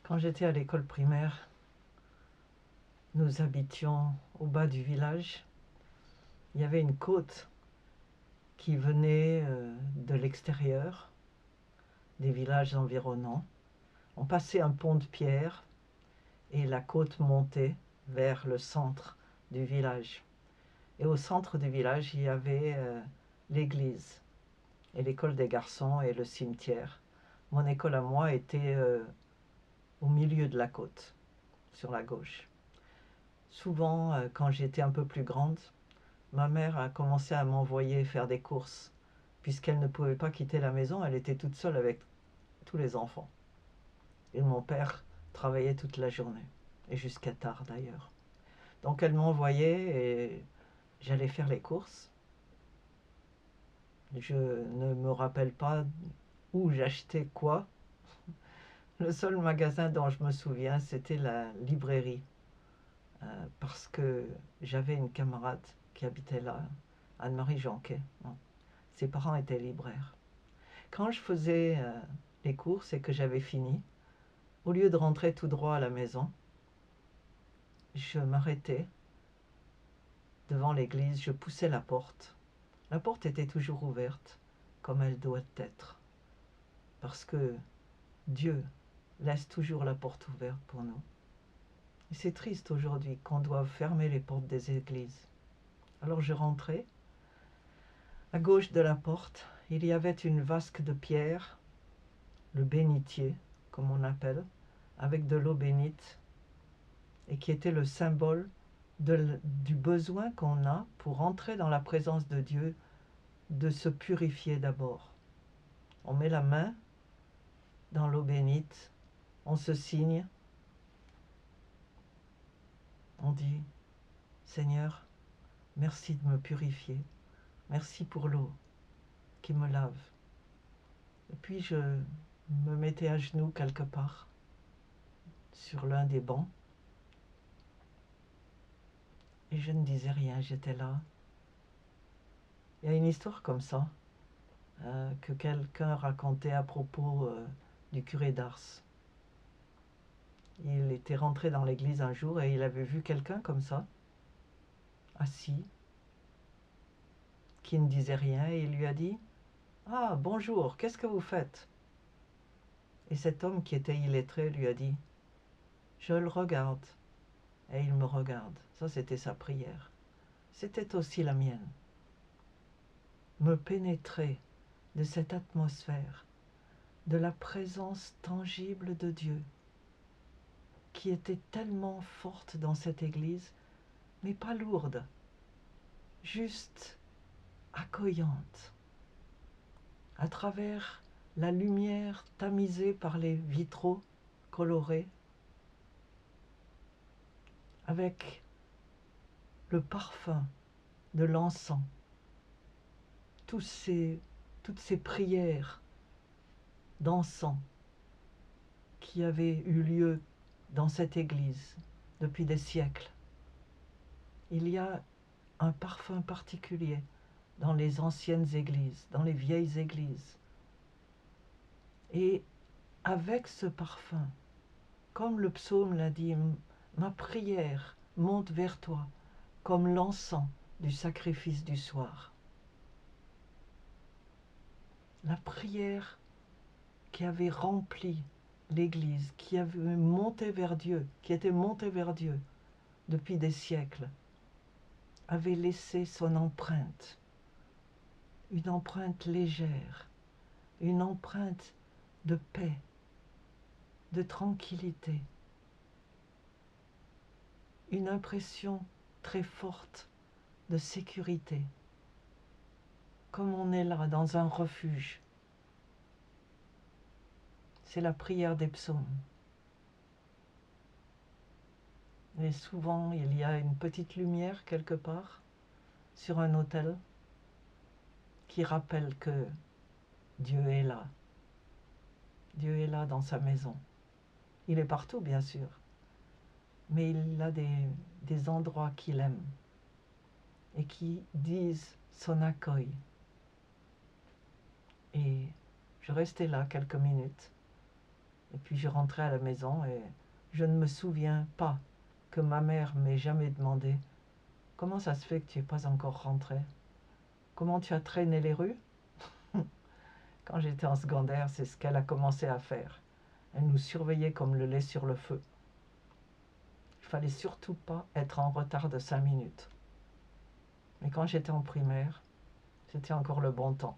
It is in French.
Quand j'étais à l'école primaire, nous habitions au bas du village. Il y avait une côte qui venait de l'extérieur, des villages environnants. On passait un pont de pierre et la côte montait vers le centre du village. Et au centre du village, il y avait l'église et l'école des garçons et le cimetière. Mon école à moi était au milieu de la côte, sur la gauche. Souvent, quand j'étais un peu plus grande, ma mère a commencé à m'envoyer faire des courses. Puisqu'elle ne pouvait pas quitter la maison, elle était toute seule avec tous les enfants. Et mon père travaillait toute la journée, et jusqu'à tard d'ailleurs. Donc elle m'envoyait et j'allais faire les courses. Je ne me rappelle pas où j'achetais quoi. Le seul magasin dont je me souviens, c'était la librairie. Parce que j'avais une camarade qui habitait là, Anne-Marie Jonquet. Ses parents étaient libraires. Quand je faisais les courses et que j'avais fini, au lieu de rentrer tout droit à la maison, je m'arrêtais devant l'église, je poussais la porte. La porte était toujours ouverte, comme elle doit être, parce que Dieu laisse toujours la porte ouverte pour nous. Et c'est triste aujourd'hui qu'on doive fermer les portes des églises. Alors je rentrais. À gauche de la porte, il y avait une vasque de pierre, le bénitier, comme on appelle, avec de l'eau bénite, et qui était le symbole du besoin qu'on a pour entrer dans la présence de Dieu, de se purifier d'abord. On met la main dans l'eau bénite, on se signe, on dit « Seigneur, merci de me purifier, merci pour l'eau qui me lave ». Et puis je me mettais à genoux quelque part sur l'un des bancs et je ne disais rien, j'étais là. Il y a une histoire comme ça que quelqu'un racontait à propos du curé d'Ars. Il était rentré dans l'église un jour et il avait vu quelqu'un comme ça, assis, qui ne disait rien, et il lui a dit « Ah, bonjour, qu'est-ce que vous faites ?» Et cet homme qui était illettré lui a dit « Je le regarde. » Et il me regarde. Ça, c'était sa prière. C'était aussi la mienne. Me pénétrer de cette atmosphère, de la présence tangible de Dieu, qui était tellement forte dans cette église, mais pas lourde, juste accueillante, à travers la lumière tamisée par les vitraux colorés, avec le parfum de l'encens, toutes ces prières d'encens qui avaient eu lieu dans cette église depuis des siècles. Il y a un parfum particulier dans les anciennes églises, dans les vieilles églises. Et avec ce parfum, comme le psaume l'a dit, ma prière monte vers toi comme l'encens du sacrifice du soir. La prière qui avait rempli l'Église, qui avait monté vers Dieu, qui était montée vers Dieu depuis des siècles, avait laissé son empreinte, une empreinte légère, une empreinte de paix, de tranquillité, une impression très forte de sécurité, comme on est là dans un refuge. C'est la prière des psaumes. Et souvent, il y a une petite lumière quelque part sur un autel qui rappelle que Dieu est là. Dieu est là dans sa maison. Il est partout, bien sûr, mais il a des endroits qu'il aime et qui disent son accueil. Et je restais là quelques minutes Et puis je rentrais à la maison et je ne me souviens pas que ma mère m'ait jamais demandé comment ça se fait que tu n'es pas encore rentré? Comment tu as traîné les rues? Quand j'étais en secondaire, c'est ce qu'elle a commencé à faire. Elle nous surveillait comme le lait sur le feu. Il fallait surtout pas être en retard de 5 minutes. Mais quand j'étais en primaire, c'était encore le bon temps.